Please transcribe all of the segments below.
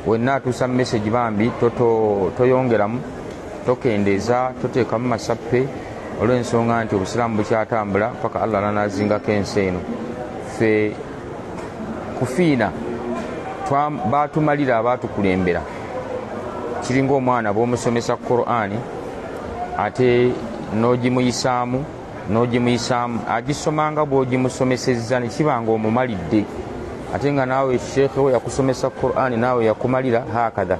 wenna atuusa message bambi toyongeramu tokendeeza toteekamu masappe olw'ensonga nti obusiraamu bukyatambula paka Allah nanazingako ensi eno. Ffe kufiina batumalira abatukulembera kiringa omwana bw'omusomesa Qur'ani ate n'ogimuyisaamu agisomanga bw'ogimusomesezza ne kibanga omumalidde ate nga naawe sheekhe we yakusomesa Qur'ani naawe yakumalira hakadha.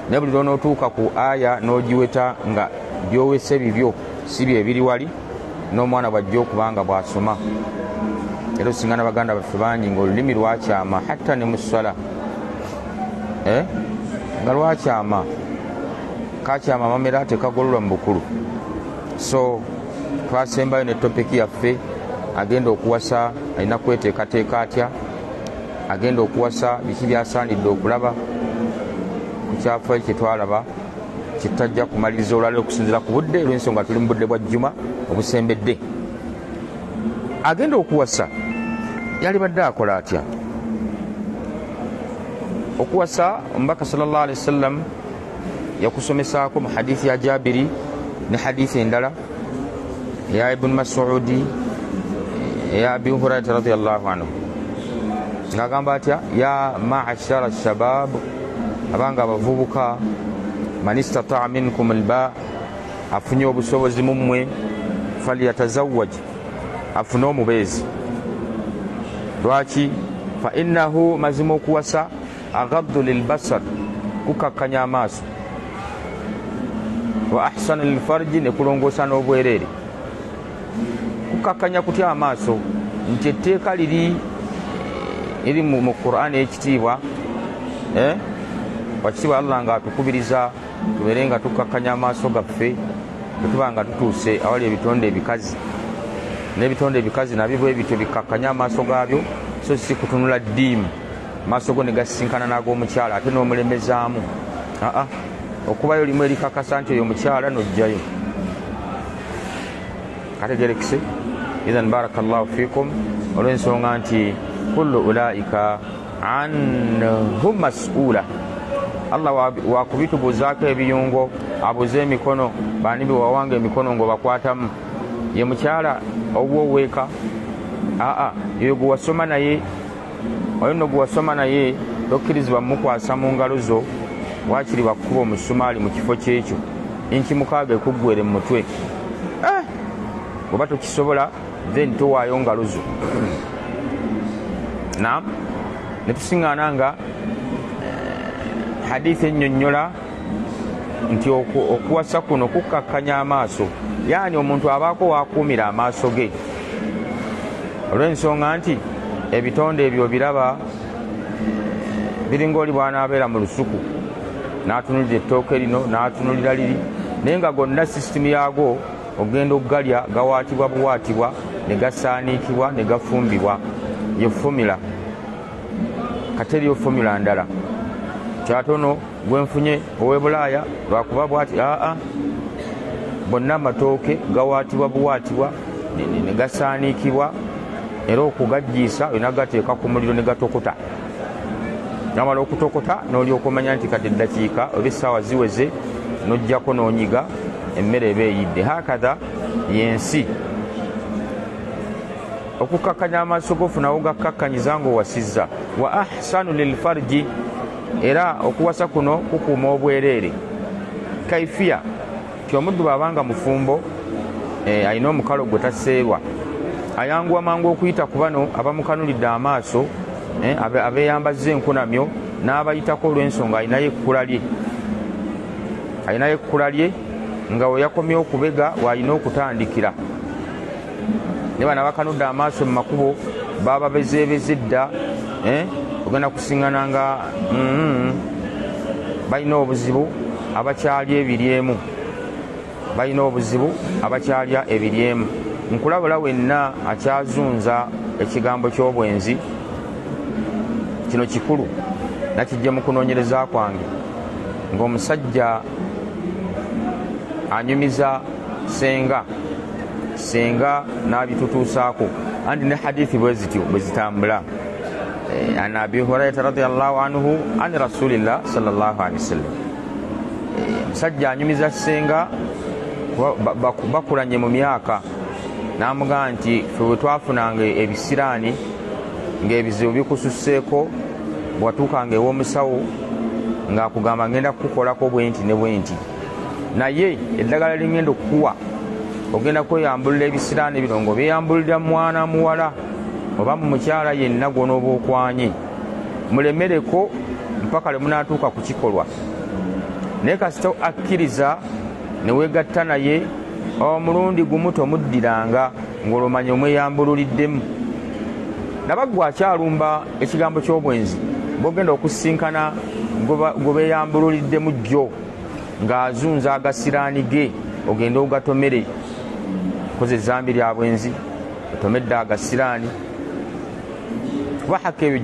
Ne buli lw'onootuuka ku aya n'ogiweta nga byowese bibyo si bye biri wali n'omwana bw'ajja okubanga bw'asoma. Era osinga n'abaganda baffe bangi ng'olulimi lwakyama hatta ne mu ssala nga lwakyama kakyama amamera tekagololwa mu bukulu. So twasembayo ne topiki yaffe agenda okuwasa alina kweteekateeka atya, agenda okuwasa biki byasaanidde okulaba ku kyafa kye twalaba kitajja kumaliriza olwaliro okusinziira ku budde olw'ensonga tuli mu budde bwa jjuma obusembedde. Agenda okuwasa yali badde akola atya? Okuwasa omubaka sallallahu alaihi wasallam yakusomesaako mu hadithi ya Jabiri ne hadithi endala ya Ibn Mas'udi ya Abi Hurairah radhiyallahu anhu ngagamba atya, ya ma'ashara shabab, abanga abavubuka, man istata'a minkum alba, afunye obusobozi mummwe, falyatazawwaj, afune omubeezi. Lwaki? Fa innahu, mazima okuwasa, aghaddu lilbasar, kukakkanya amaaso, wa ahsanu lilfarji, ne kulongoosa n'obwereere. Kukakkanya kutya amaaso nti etteeka eri mu Qur'ani ekitiibwa wakitiibwa Allah nga atukubiriza tubeere nga tukakkanya amaaso gaffe bwetuba nga tutuuse awali ebitonde ebikazi, n'ebitonde ebikazi nabyo bwe bityo bikakkanya amaaso gaabyo, so si kutunula ddiimu amaaso go ne gasisinkana n'ag'omukyala ate n'omulemezaamu. Okubayo limu erikakasa nti oyo omukyala n'ojjayo. Kategerekese? Idhan barakallahu fikum, olw'ensonga nti kullu ulaika anhum mas'ula. Allah wakubitubuzaako ebiyungo, abuze emikono, bani bewawanga emikono ng'obakwatamu. Ye mukyala obwo oweeka? Oyo gwe wasoma naye, oyo nno gwe wasoma naye tokkirizibwa mukwasa mu ngalo zo, waakiri bakuba omusumaali mu kifo kyekyo, inki mukaaga ekuggwere mu mutwe. Bw'oba tokisobola then towaayo ngalo zo. Naam, ne tusiŋŋaana nga hadithi ennyonnyola nti okuwasa kuno kukkakkanya amaaso, yaani omuntu abaako waakuumira amaaso ge, olw'ensonga nti ebitonde ebyo biraba biringa oli bw'anaabeera mu lusuku n'atunulira ettooke lino n'atunulira liri, naye nga gonna sisitimu yaago ogenda okugalya gawaatibwa buwaatibwa ne gasaaniikibwa ne gafumbibwa. Ye fomula, kate eriyo fomula ndala kyatono gwenfunye ow'e Bulaaya lwakuba bwati bonna amatooke gawaatibwa buwaatibwa ne gasaaniikibwa, era okugajjiisa olina gateeka ku muliro ne gatokota. Namala okutokota n'olyoka omanya nti kati eddakiika oba essaawa ziweze, n'ojjako n'onyiga emmere eba eyidde. Hakadha yensi okukakkanya amaaso gofunawo gakkakkanyiza ng'owasizza. Wa ahsanu lilfarji, era okuwasa kuno kukuuma obwereere. Kaifiya ti omuddu bw'abanga mufumbo alina omukalo gwe taseerwa, ayanguwa mangu okuyita ku bano abamukanulidde amaaso, abeeyambazza enkunamyo n'abayitako olw'ensonga alinayo ekkula lye nga we yakomye okubega w'alina okutandikira. Ne bano abakanudde amaaso mu makubo baba bezeebeze dda, ogenda kusiŋŋana nga balina obuzibu abakyalya ebiryemu. Nkulabula wenna akyazunza ekigambo ky'obwenzi, kino kikulu nakijja mu kunoonyereza kwange, ng'omusajja anyumiza senga n'abitutuusaako, andi ne hadithi bwe zitambula. عن أبي هريرة رضي الله عنه عن رسول الله صلى الله عليه وسلم musajja anyumiza senga bakulanye mu myaka n'amugamba nti ffe bwe twafunanga ebisiraani ng'ebizibu bikususseeko bwatuukanga ew'omusawo ng'akugamba ngenda kukukolako bwenti ne bwenti naye eddagala lingenda okukuwa ogenda kweyambulira ebisiraani bino ng'obyeyambulira mwana muwala oba mu mukyala yenna gw'onooba okwanye mulemereko mpaka lwe munaatuuka ku kikolwa naye kasita akkiriza ne weegatta naye omulundi gumu tomuddiranga ng'olumanya omweyambululiddemu nabagwe akyalumba ekigambo ky'obwenzi bw'ogenda okusinkana gwe beeyambululiddemu jjo ng'azunza agasiraani ge ogenda ogatomere koze ezambi lya bwenzi otomedde agasiraani kuba hakka ebyo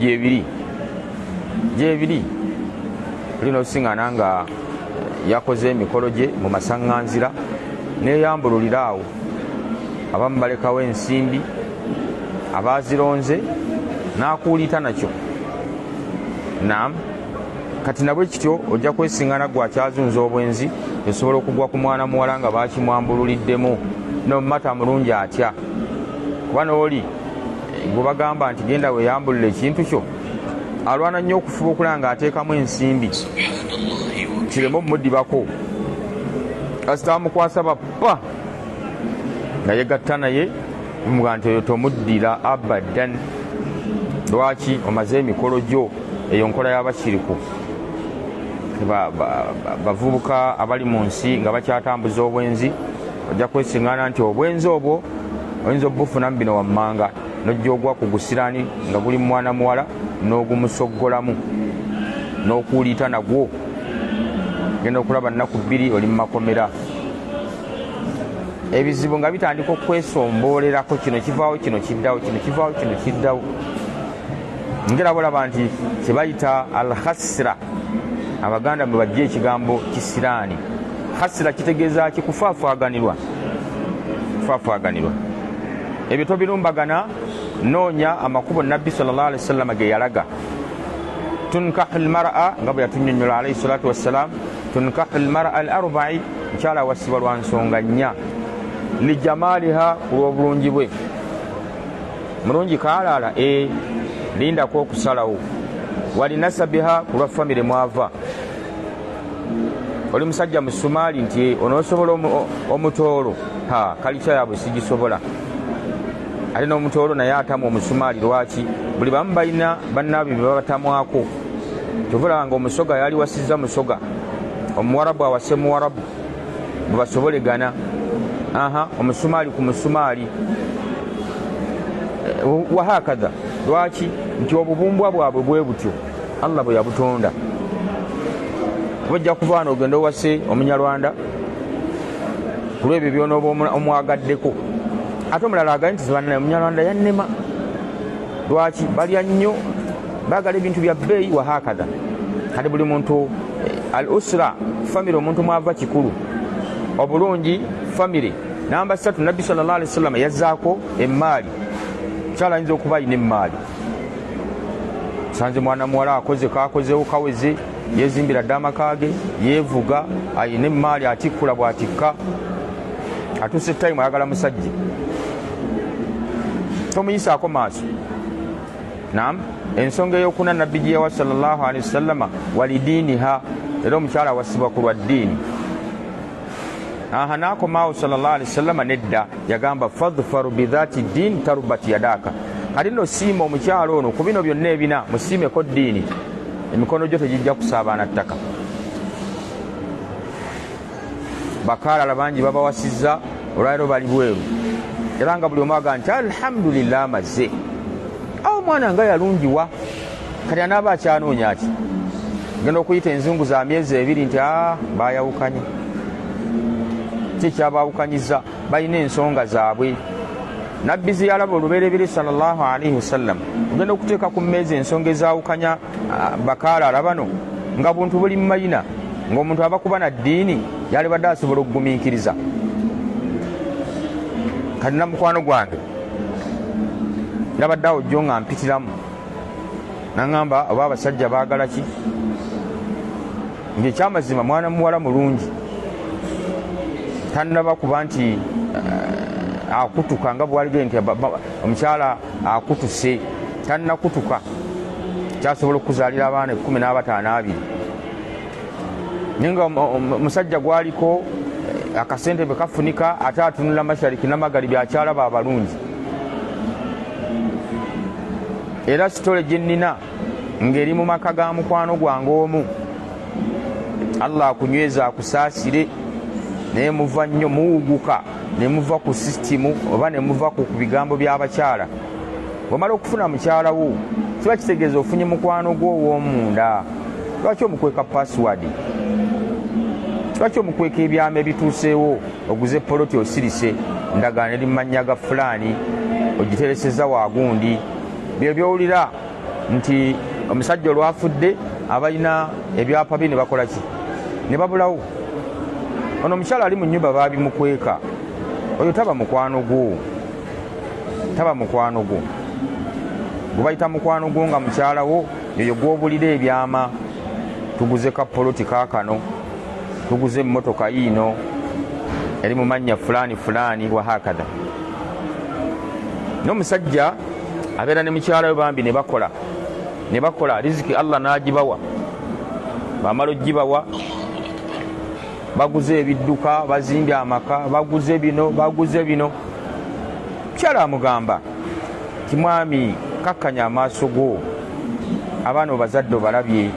gyebiri olina osiŋŋana nga yakoze emikolo gye mu masaŋŋanzira neeyambululira awo abamu balekawo ensimbi abazironze n'akuulita nakyo nam kati nabwe kityo ojja kwesiŋŋana gwe akyazunza obwenzi esobola okugwa ku mwana muwala nga bakimwambululiddemu nomumata mulungi atya kuba nooli gwe bagamba nti genda weeyambulira ekintu kyo alwana nnyo okufuba okulaba ng'ateekamu ensimbi kireme omumuddibako kasita amukwasa bappa nga yegatta naye muga nti oyo tomuddira abadan lwaki omaze emikolo gyo eyo nkola y'abakiriku bavubuka abali mu nsi nga bakyatambuza obwenzi ojja kwesiŋŋana nti obwenzi obwo oyinza obufunamu bino wammanga nojja ogwa ku gusiraani nga guli mwana muwala n'ogumusoggolamu n'okuuliita nagwo genda okulaba nnaku 2 oli mu makomera ebizibu nga bitandika okwesombolerako kino kivaawo kino kiddawo kino kivaawo kino kiddawo ngera bolaba nti kyebayita al khasira abaganda mwe bajja ekigambo kisiraani khasira kitegeeza kikufaafuaganirwa ebyo tobirumbagana noonya amakubo nabbi sallallahu alaihi wasallam ge yalaga tunkahu almar'a nga bwe yatunnyonnyola alayhi salatu wassalam tunkahu almar'a al-arba'i nkyala wasibwa lwa nsonga 4 lijamaliha kulw'obulungi bwe mulungi kaalaala lindako okusalawo walinasabiha kulwa famire mwava oli musajja mu Somaali nti onoosobola omutoolo kalica yaabwe sigisobola ate n'omutoolo naye atamu omusumaali lwaki buli bamu balina bannaabe bye babatamwako tobulaba nga omusoga yali wasizza musoga omuwarabu awase muwarabu bwe basobolegana omusumaali ku musumaali wahakadha lwaki nti obubumbwa bwabwe bwe butyo Allah bwe yabutonda bajja kuvaana ogenda owase omunyarwanda kulwebyo byonooba omwagaddeko ate omulala agaye nti zibanana omunyarwanda yannema lwaki balya nnyo baagala ebintu bya bbeeyi wahakadha kati buli muntu al usra famire omuntu mwava kikulu obulungi famire namba 3 nabbi sallallahu alaihi wasallam yazzaako emmaali kyala ayinza okuba ayina emmaali sanze mwana muwala akoze kakozewo kaweze yezimbira dde amakage yeevuga ayina emmaali atikkula bw'atikka atuuse tayimu ayagala musajja tomuyisaako maaso nam ensonga ey'okuna nabbi gye yawa sallallahu alaihi wasallama walidiiniha era omukyala awasibwa ku lwa ddiini n'akomaawo sallallahu alaihi wasallama nedda yagamba fadhfaru bidhati ddiini tarubat yadaaka kati nno siima omukyalo ono ku bino byonna ebina musiimeko ddiini emikono gyo tegijja kusaabaana ttaka bakaalala bangi babawasizza olwaliro bali bweru era nga buli omu agaa nti alhamdulillah amaze awo omwana nga yalungiwa kati anaaba akyanoonya ati genda okuyita enzungu za myezi 2 nti bayawukanye kyekyabawukanyiza balina ensonga zaabwe nabbi ziyalaba olubereberye sallallahu alaihi wasallam ogenda okuteeka ku mmeezi ensonga ezawukanya bakaalala bano nga buntu buli mu mayina ng'omuntu abakuba na ddiini yali badde asobola okugumiikiriza kati na mukwano gwange nabadde awo jjo nga mpitiramu nangamba oba abasajja baagala ki ng'ekyamazima mwana muwala mulungi tannaba kuba nti akutuka nga bwaligaye nti omukyala akutuse tannakutuka kyasobola okuzaalira abaana 15-20 naye nga omusajja gwaliko akasente bwe kafunika ate atunula mashariki n'amagalibi akyalaba abalungi. Era sitole gye nnina ng'eri mu maka ga mukwano gwange omu, Allah akunyweza akusaasire naye muva nnyo muwuguka ne muva ku sisitimu oba ne muva ku bigambo by'abakyala. Bw'omala okufuna mukyala wo kiba kitegeeza ofunye mukwano gwo ow'omunda. Lwaki omukweka password? Lwaki omukweka ebyama ebituuseewo oguze poloti osirise ndagaano eri mumanya ga fulaani ogitereseza waagundi? Byo byowulira nti omusajja olwafudde abalina ebyapa bye ne bakola ki? Ne babulawo. Ono omukyala ali mu nnyumba baabimukweka. Oyo taba mukwano gwo, taba mukwano gwo. Gwe bayita mukwano gwo nga mukyala wo yoyo gw'obulira ebyama. Tuguze ka poloti kaakano, tuguze emmotoka yiino eri mu mannya fulaani fulaani wa hakadha. N'omusajja abeera ne mukyala we bambi ne bakola riziki Allah n'agibawa. Bamala ogibawa baguze ebidduka, bazimbye amaka, baguze bino. Mukyala amugamba ti mwami kakkanya amaaso go, abaana bazadde obalabye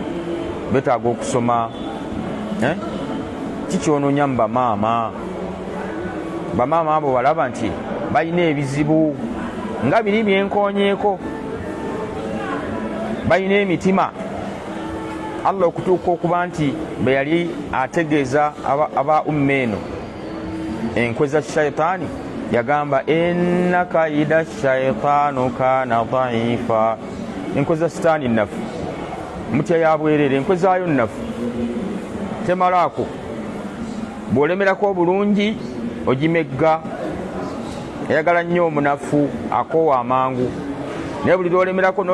betaaga okusoma, kikyonoonya mu bamaama abo balaba nti balina ebizibu nga biri byenkoonyeeko, balina emitima. Allah okutuuka okuba nti bwe yali ategeeza aba ummeeno enkwe za shayitaani yagamba inna kaida shayitaanu kaana dhaifa. Enkwe za sitaani nnafu, mutya ya bwerere, enkwe zaayo nnafu. Temalaako bw'olemerako obulungi ogimegga. Eyagala nnyo omunafu akoowa amangu, naye buli lw'olemerako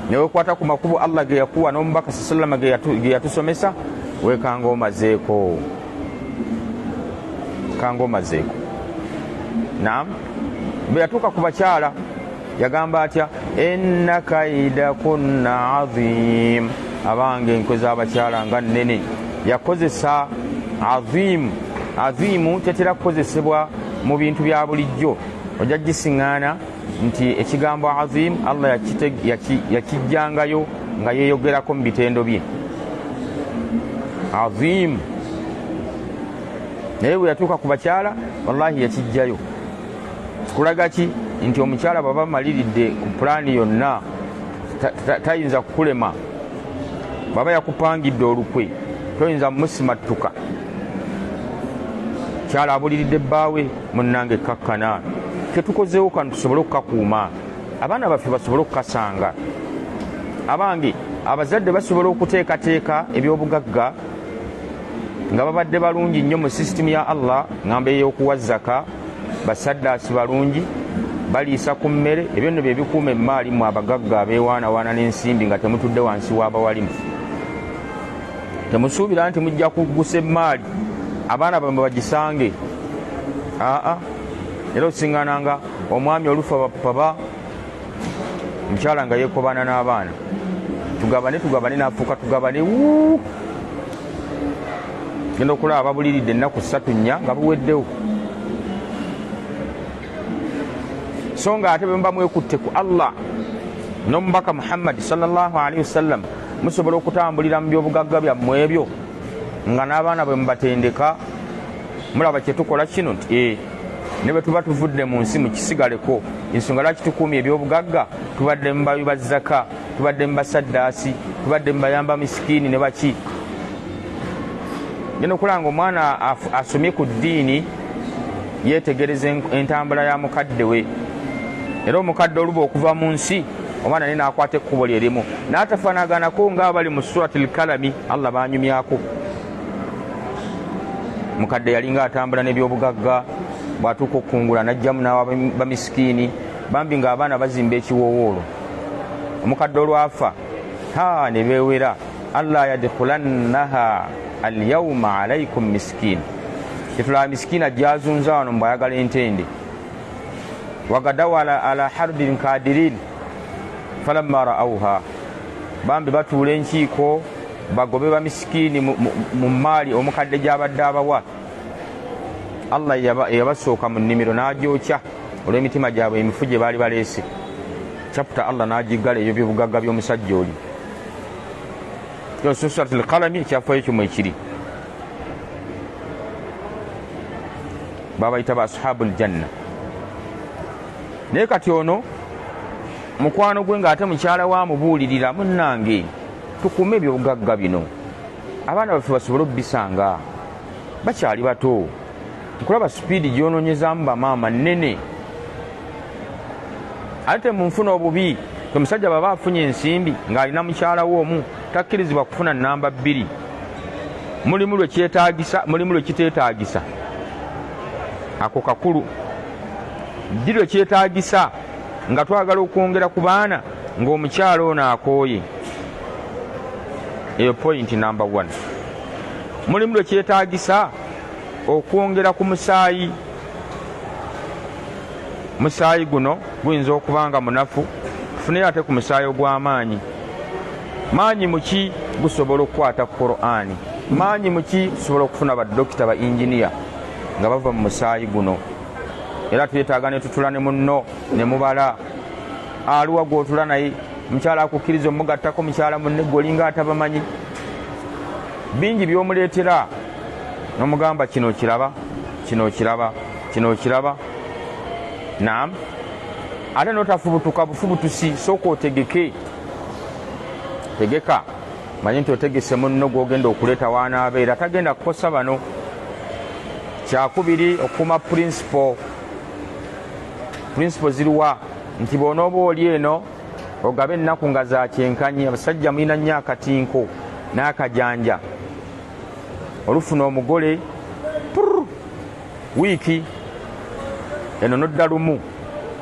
newekwata ku makubo Allah ge yakuwa n'omubaka sallama ge yatusomesa, wekanga omazeeko. Naam, bwe yatuuka ku bakyala yagamba atya inna kaida kunna azim. Abange enkwe z'abakyala nga nnene. Yakozesa azimu tetera kukozesebwa mu bintu bya bulijjo. Ojja gisiŋŋaana nti ekigambo azim Allah yakijjangayo nga yeeyogerako mu bitendo bye. Azim. Naye bwe yatuuka ku bakyala wallahi yakijjayo. Kulaga ki? Nti omukyala baba amaliridde ku pulaani yonna tayinza kukulema. Baba yakupangidde olukwe toyinza musimattuka. Kyala abuliridde bbaawe munnange kakkana. Ketukozeewo kano tusobole okukakuuma, abaana baffe basobole okukasanga. Abange abazadde basobole okuteekateeka ebyobugagga nga babadde balungi nnyo mu sisitimu ya Allah, ngamba ey'okuwa zaka, basaddaasi balungi, baliisa ku mmere. Ebyo nno bye bikuuma emmaali mu abagagga abeewaanawaana n'ensimbi nga temutudde wansi w'abawalimu. Temusuubira nti mujja kuggusa emmaali abaana bamwe bagisange. Era osiŋŋaananga omwami olufa baba mukyala nga yeekobana n'abaana, tugabane n'afuuka tugabane. Genda okulaba babuliridde ennaku 3-4 nga buweddewo. So nga ate bwe muba mwekutte ku Allah n'omubaka Muhammad sallallahu alaihi wasallam, musobola okutambulira mu byobugagga byammwe ebyo nga n'abaana bwe mubatendeka. Mulaba kye tukola kino nti ne bwe tuba tuvudde mu nsi mukisigaleko. Ensonga lwaki tukuumye ebyobugagga, tubadde mu bawi zaka, tubadde mu basaddaasi, tubadde mu bayamba misikiini ne baki. Genda okulanga omwana asomye ku ddiini yeetegereza entambula ya mukadde we. Era omukadde oluba okuva mu nsi, omwana ne n'akwata ekkubo lye limu n'atafaanaganako ng'abali mu suratul kalami. Allah baanyumyako. Mukadde yalinga atambula n'ebyobugagga, bw'atuuka okukungula n'ajjamu n'awa bamisikiini, bambi ng'abaana bazimba ekiwoowoolo omukadde olwafa ne beewera alla yadkhulannaha alyawma alaikum miskiin kitulaba miskiina gyazunza wano mbayagala entende wagadaw ala hardin kadirin falamma raawha bambi batuula enkiiko bagobe ba misikiini mu maali omukadde gyabadde abawa Allah yabasooka mu nnimiro n'agyokya olw'emitima gyabwe emifu gye baali baleese chapter Allah n'agiggala ebyo byobugagga by'omusajja oli suratul qalami ekyafaayo ekyo mwekiri babayita ba ashabul janna. Naye kati ono mukwano gwe ng'ate mukyala wamubuulirira munnange tukume ebyobugagga bino abaana baffe basobole obbisanga bakyali bato nkulaba sipiidi gyononyezaamu bamaama nnene ate munfuna obubi omusajja baba afunye ensimbi ng'alina mukyalawo omu takkirizibwa kufuna namba 2 mulimu lwe kyetaagisa mulimu lwe kiteetaagisa ako kakulu ddi lwe kyetaagisa nga twagala okwongera ku baana ng'omukyala ono akooye eyo point number 1 mulimu lwe kyetaagisa okwongera ku musaayi guno guyinza okubanga munafu tufunire ate ku musaayi ogw'amaanyi maanyi muki gusobola okukwata Qur'ani maanyi muki tusobola okufuna badokita ba injiniya nga bava mu musaayi guno era tuyetaaga ne tutula ne munno ne mubala aluwa gw'otula naye mukyala akukkiriza omugattako mukyala munne gwolinga atabamanyi bingi by'omuleetera n'omugamba kino kiraba naam ate n'otafubutuka bufubutusi sooka otegeka manyi nti otegese munno gw'ogenda okuleeta waanaabeera tagenda kukosa bano. Kyakubiri okuuma principle ziriwa nti bw'onooba oli eno ogabe ennaku nga za kyenkanyi abasajja mulina nnyo akatinko n'akajanja olufuna omugole wiiki eno nodda lumu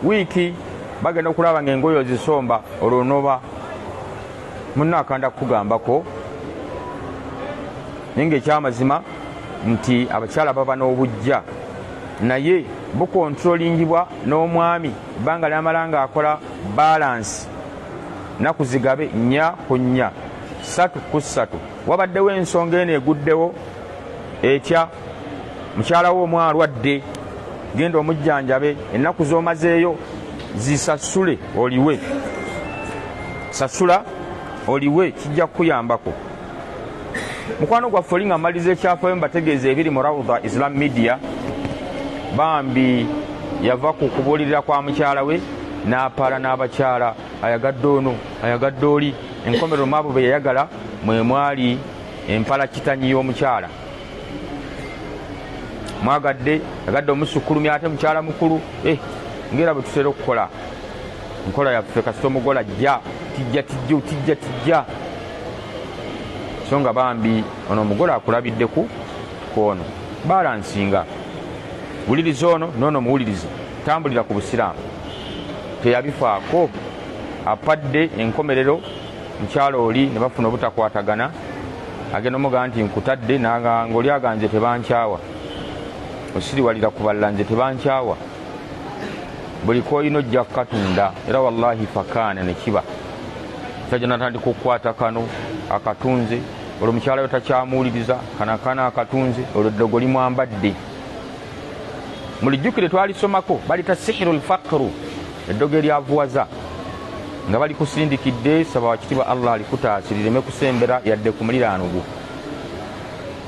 wiiki bagenda okulaba ng'engoye ozisomba olwo nooba munno akanda kukugambako naye ng'ekyamazima nti abakyala baba n'obujja naye bukontrolingibwa n'omwami ebbanga lyamala nga akola balance naku zigabe 4 ku 4 3 ku 3 wabaddewo ensonga eno eguddewo etya mukyalawo omw alwadde genda omujjanjabe ennaku z'omazeeyo zisasule oliwe sasula oliwe kijja kukuyambako. Mukwano gwaffe oli nga mmaliza ekyafaayo mbategeeza ebiri mu Rawda Islam Media bambi yava ku kubuulirira kwa mukyala we n'apaala n'abakyala ayagadde ono ayagadde oli enkomerero mu abo be yayagala mwe mwali empala kitanyi y'omukyala mwagadde yagadde omusukulumya ate mukyala mukulu ngera bwe tutera okukola nkola yaffe kasita omugola jja tijja so nga bambi ono omugole akulabidde ku ono balansinga wuliriza ono noono muwulirize tambulira ku busiraamu teyabifaako apadde enkomerero mukyala oli ne bafuna obutakwatagana agenda omugamba nti nkutadde ng'oli aganze tebankyawa osiriwalira ku balala nze tebankyawa buli koolina ojja kukatunda era wallahi fakaana ne kiba sajja natandika okukwata kano akatunze olwo mukyala we takyamuwuliriza kanakana akatunze olwo eddogo limwambadde mulijjukire twalisomako balita sihiru lfakru eddogo eryavuwaza nga bali kusindikidde saba wakitibwa Allah alikutaasi lireme kusembera yadde ku muliraano gwo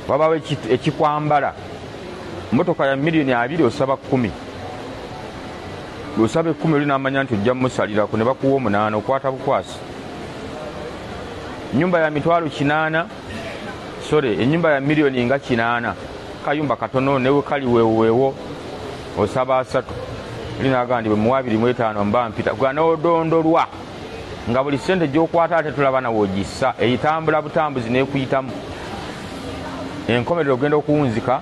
wabawo ekikwambala motoka ya miliyoni 2 osaba 10 lwosaba 10 oli n'amanya nti ojja mumusalirako ne bakuwa 8 okwata bukwasi nyumba ya mitwalo 8 enyumba ya miliyoni nga 8 kayumba katono newe kali wewewo osaba 3 linagandi bemuwa 25 mba mpita gwanodondolwa nga buli sente gy'okwata ate tulaba nawo gissa eyitambula butambuzi neekuyitamu enkomerero ogenda okuwunzika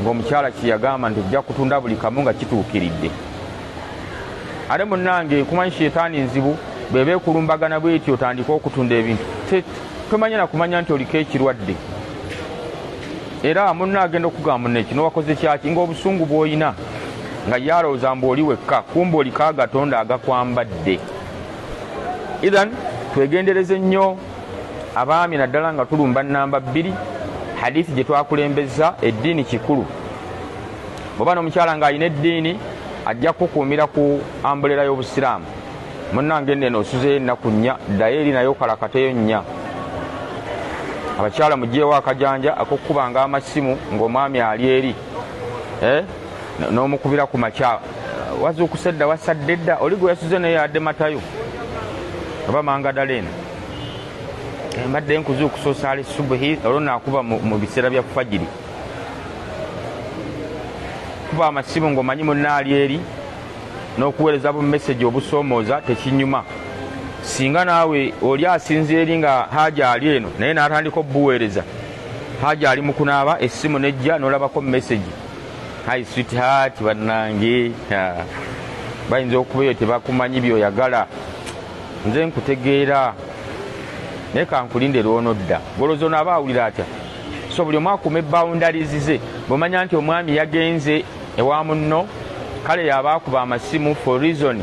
ng'omukyala kiyagamba nti ojja kutunda buli kamu nga kituukiridde ate munnange kumanyi shetaani nzibu bweba ekulumbagana bwetyo otandika okutunda ebintu tomanyi na kumanya nti oliko ekirwadde era munna agenda okugamba munne kino wakoze kyaki ng'obusungu bw'olina nga yalowooza mbu oli wekka kumbe oliko agatonda agakwambadde. Ithan twegendereze nnyo abaami naddala nga tulumba namba 2 hadithi gye twakulembeza eddiini kikulu. bw'oba n'omukyala ng'alina eddiini ajja kukuumira ku ambulera y'obusiraamu. munnange nno osuzeyo ennaku 4 ddayo eri nayo kalakateyo 4. abakyala mugyeewo akajanja ak'okukubanga amasimu ng'omwami ali eri n'omukubira ku makya wazuukuse dda wasadde dda oli gwe yasuze naye yadde matayo oba mangadala eno mbadde nkuzuukusa osaala subuhi olwo naakuba mu biseera bya fajiri kuba amasimu ng'omanyi munnaali eri n'okuweereza bu message obusoomooza tekinyuma. singa naawe oli asinzira eri nga haja ali eno naye n'atandika obuweereza haja ali mu kunaaba essimu nejja n'olabako message hi sweetheart bannange bayinza okuba eyo tebakumanyi by'oyagala nze nkutegeera naye kankulinde lw'onodda golozo naaba awulira atya. so buli omu akuuma boundaries ze bw'omanya nti omwami yagenze ewa munno kale yaba akuba amasimu for reason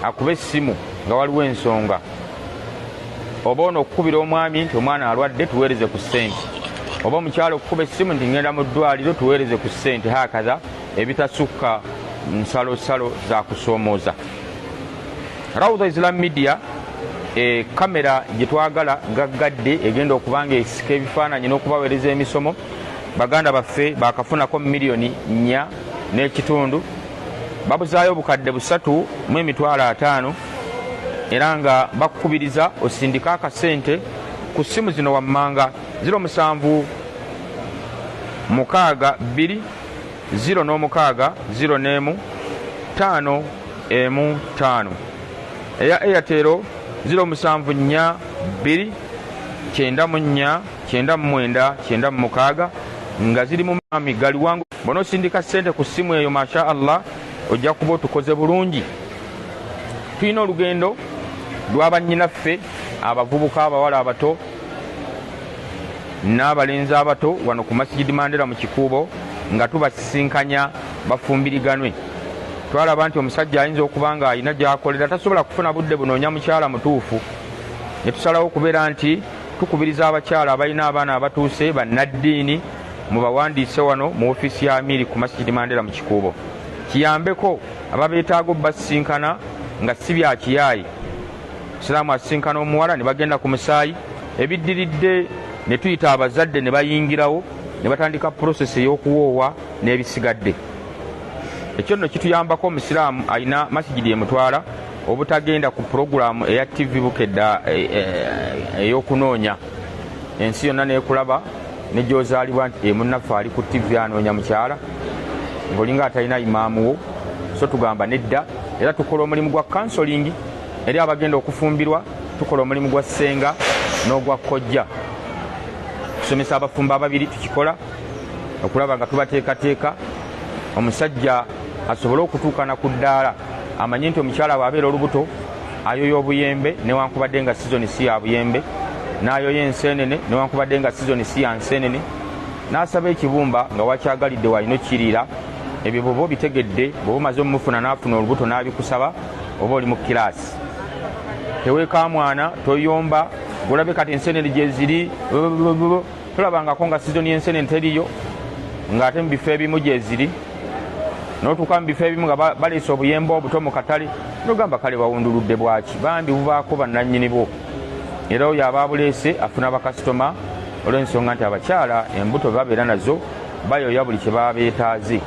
akuba essimu nga waliwo ensonga. oba ono okukubira omwami nti omwana alwadde tuweereze ku ssente, oba omukyalo okukuba essimu nti ngenda mu ddwaliro tuweereze ku ssente, hakaza ebitasukka nsalosalo za kusoomooza. Rawda Islam Media kamera gye twagala gaggadde egenda okuba nga esika ebifaananyi n'okubaweereza emisomo. baganda baffe bakafunako miliyoni 4.5 babuzaayo obukadde 3.5 era nga bakukubiriza osindika akasente ku ssimu zino wammanga 07 6 2 0 0 5 5 eya Airtel 07 2 94 99 96 nga ziri mu mami gali wangu. Bono sindika sente ku ssimu eyo masha Allah ojja kuba tukoze bulungi. Tulina olugendo lw'abannyinaffe abavubuka abawala abato n'abalenzi abato wano ku Masjidi Mandela mu Kikuubo nga tubasisinkanya bafumbiriganwe. Twalaba nti omusajja ayinza okuba nga alina gy'akolera tasobola kufuna budde bunoonya mukyala mutuufu. Ne tusalawo okubeera nti tukubiriza abakyala abalina abaana abatuuse bannaddiini mu bawandiise wano mu ofiisi ya Amiri ku Masjidi Mandela mu Kikuubo. Kiyambeko ababeetaaga obbasinkana nga si bya kiyaayi. Islaamu asinkana omuwala ne bagenda ku musaayi, ebiddiridde ne tuyita abazadde ne bayingirawo ne batandika prosesi ey'okuwoowa n'ebisigadde. Ekyo nno kituyambako omusiraamu alina masijidi emutwala obutagenda ku puroguramu eya TV Bukedda ey'okunoonya. Ensi yonna n'ekulaba ne gy'ozaalibwa nti munnaffe ali ku TV anoonya mukyala ng'olinga atalina imaamu wo. So tugamba nedda, era tukola omulimu gwa counseling eri abagenda okufumbirwa, tukola omulimu gwa ssenga n'ogwa kkojja. Tusomesa abafumba ababiri tukikola okulaba nga tubateekateeka omusajja asobole okutuukana ku ddaala amanye nti omukyala bw'abeera olubuto ayoya obuyembe newankubadde nga sizoni si ya buyembe, n'ayoya enseenene newankubadde nga sizoni si ya nseenene, n'asaba ekibumba nga wakyagalidde walina okiriira. Ebyo bw'oba obitegedde, bw'oba omaze omufuna n'afuna olubuto n'abikusaba, oba oli mu kiraasi. Teweeka mwana toyomba gulabe kati enseenene gye ziri, tolabangako nga sizoni y'enseenene teriyo ng'ate mu bifo ebimu gye ziri, n'otuuka mu bifo ebimu nga baleese obuyembe obuto mu katale n'ogamba kale bawunduludde bwaki, bambi bubaako bannannyini bwo. Era oyo aba buleese afuna bakasitoma olw'ensonga nti abakyala embuto babeera nazo bayoya buli kye baba beetaaze,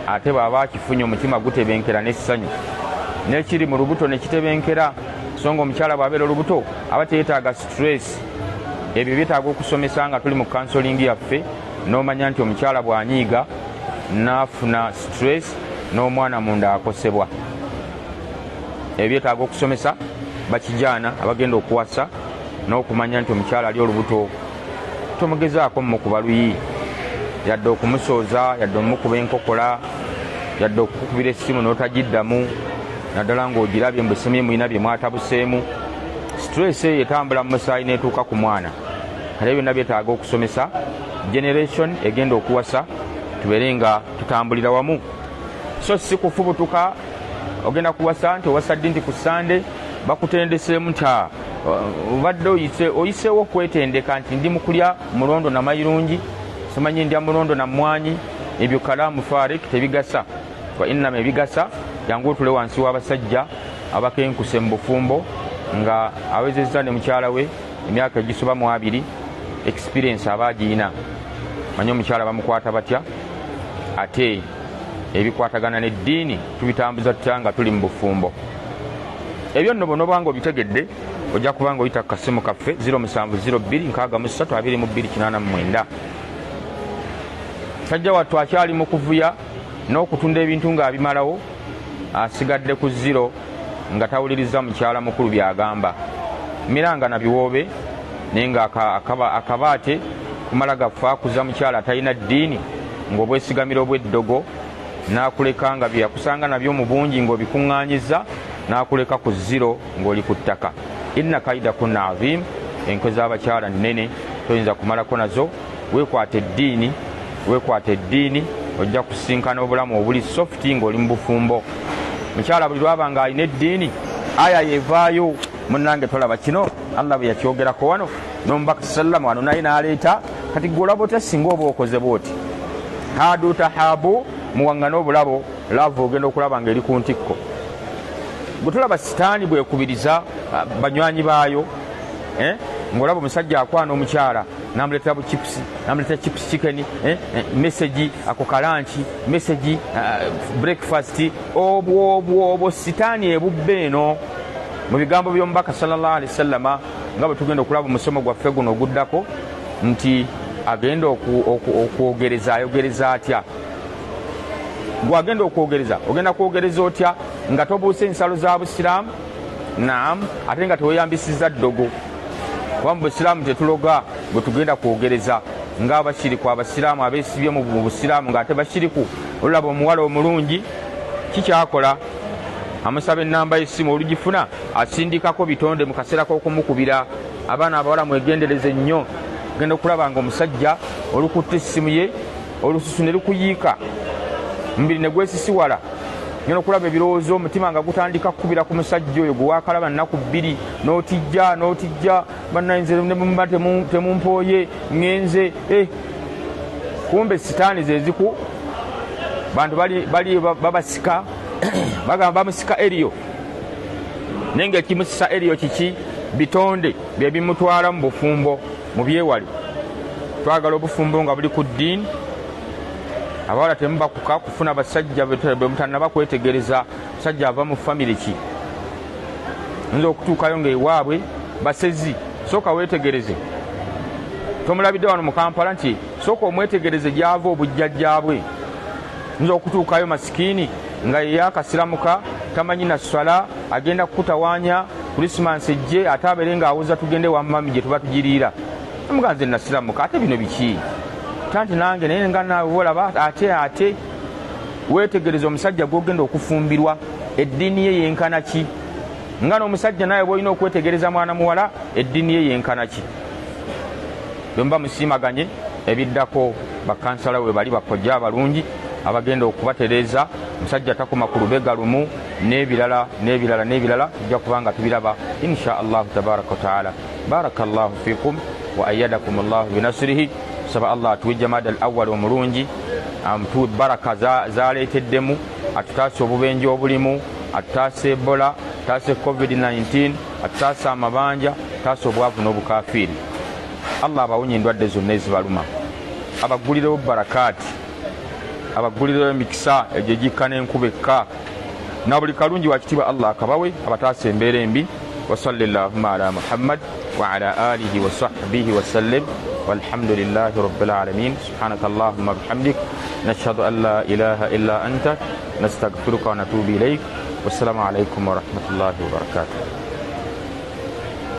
ate bw'aba akifunye omutima gutebenkera n'essanyu, n'ekiri mu lubuto ne kitebenkera. So nga omukyala bw'abeera olubuto aba teyeetaaga stress. Ebyo byetaaga okusomesa nga tuli mu counseling yaffe, n'omanya nti omukyala bw'anyiiga n'afuna stress n'omwana munda akosebwa. Ebyo byetaaga okusomesa bakijaana abagenda okuwasa n'okumanya nti omukyala ali olubuto tomugezaako mumukuba luyi, yadde okumusooza, yadde omumukuba enkokola, yadde okukubira essimu n'otagiddamu, naddala ng'ogirabye mbusomye mulina bye mwatabuseemu. Stress etambula mu musaayi n'etuuka ku mwana. Kale byonna byetaaga okusomesa generation egenda okuwasa tubeere nga tutambulira wamu. So si kufubutuka ogenda kuwasa nti owasa ddi nti ku Sande bakutendeseemu nti obadde oyiseewo okwetendeka nti ndi mukulya mulondo na mayirungi simanyi ndya mulondo na mmwanyi. Ebyo kalaamu farik tebigasa. Wa innama ebigasa jangu otule wansi w'abasajja abakenkuse mu bufumbo nga awezezza ne mukyala we emyaka egisoba mu 2 experience abagiina. Manyi omukyala bamukwata batya ate ebikwatagana n'eddiini tubitambuza tutya nga tuli mu bufumbo. Ebyo nno bw'onoobanga obitegedde ojja kubanga oyita ku kasimu kaffe 0702632289. Sajja wattu akyali mu kuvuya n'okutunda ebintu ng'abimalawo asigadde ku 0 nga tawuliriza mukyala mukulu byagamba. Miranga na biwoobe naye nga akabaate kumala gaffe akuza mukyala atalina ddiini ng'obwesigamira obw'eddogo n'akuleka nga byakusanga nabyo mu bungi ng'obikuŋŋaanyiza n'akuleka ku 0 ng'oli ku ttaka. Inna kaida kunna azim, enkwe z'abakyala nnene toyinza kumalako nazo. Weekwata eddiini ojja kusinkana obulamu obuli soft ng'oli mu bufumbo. Mukyala buli lwaba nga alina eddiini aya yevaayo munnange tolaba kino Allah bwe yakyogerako wano n'omubaka sallama wano naye n'aleeta kati gwe olaba otya singa oba okoze bwoti haadu tahaabu muwaŋŋane obulabo laavu ogenda okulaba ng'eri ku ntikko. Bwe tulaba sitaani bwekubiriza banywanyi baayo ng'olaba omusajja akwana omukyala namuleetera buchipusi namuleetera chips chicken message ako kalanchi message breakfast obwo sitaani ebubbe eno mu bigambo by'omubaka sallallahu alaihi wasallama nga bwe tugenda okulaba omusomo gwaffe guno oguddako nti agenda okwogereza ayogereza atya. Gwagenda okwogereza ogenda kwogereza otya nga tobuuse ensalo za busiraamu naam ate nga teweyambisizza ddogo kuba mu busiraamu tetuloga bwe tugenda kwogereza ng'abashiriku abasiraamu abeesibye mu busiraamu ng'ate bashiriku. Olulaba omuwala omulungi kikyakola amusaba ennamba y'essimu olugifuna asindikako bitonde mu kaseera k'okumukubira. Abaana abawala mwegendereze nnyo. Genda okulaba nga omusajja olukutta essimu ye olususu ne lukuyiika mubiri ne gwesisiwala. Ngenda okulaba ebirowoozo omutima nga gutandika kukubira ku musajja oyo gwe waakalaba nnaku 2 n'otijja bannayinze ne mumba temumpooye ŋŋenze. Kumbe sitaani zeziku bantu bali babasika bagamba bamusika eriyo naye ng'ekimusisa eriyo kiki bitonde bye bimutwala mu bufumbo. Mu byewali twagala obufumbo nga buli ku ddiini. Abawala temubakuka kufuna basajja bwe mutannaba kwetegereza musajja ava mu famire ki nza okutuukayo ng'ewaabwe basezi. Sooka weetegereze. Tomulabidde wano mu Kampala nti sooka omwetegereze gy'ava obujjajjaabwe. Nza okutuukayo masikiini nga yeyakasiramuka tamanyi na swala agenda kukutawaanya Christmas ejje ate abeere ng'awuza tugende wa mami gye tuba tugiriira. Muganze nasiramuka ate bino biki? Tanti nange naye nga naawe olaba ate weetegereza omusajja gw'ogenda okufumbirwa eddiini ye yenkana ki? Nga n'omusajja nawe bw'olina okwetegereza mwana muwala eddiini ye yenkana ki? Byomba musiimaganye ebiddako bakansala we bali bakojja abalungi abagenda okubatereeza musajja takoma ku lubega lumu n'ebirala tujja kubanga tubiraba insha allahu tabaraka wa taala. Barakallahu fikum wa ayyadakum allahu binasrihi. Saba Allah atuwe Jamada al-awwal omulungi amtuwe baraka zaleeteddemu atutaase obubenje obulimu atutaase Ebola atutaase COVID-19 atutaase amabanja atutaase obwavu n'obukafiiri. Allah abawonye endwadde zonna ezibaluma abaggulirewo barakaati abaggulirewo emikisa egyo egikka n'enkuba ekka na buli kalungi wakitiibwa Allah akabawe abataase embeera embi. Wa sallallahu ala Muhammad wa ala alihi wa sahbihi wa sallim والحمد لله رب العالمين. سبحانك اللهم وبحمدك نشهد أن لا إله إلا أنت نستغفرك ونتوب إليك. والسلام عليكم ورحمة الله وبركاته.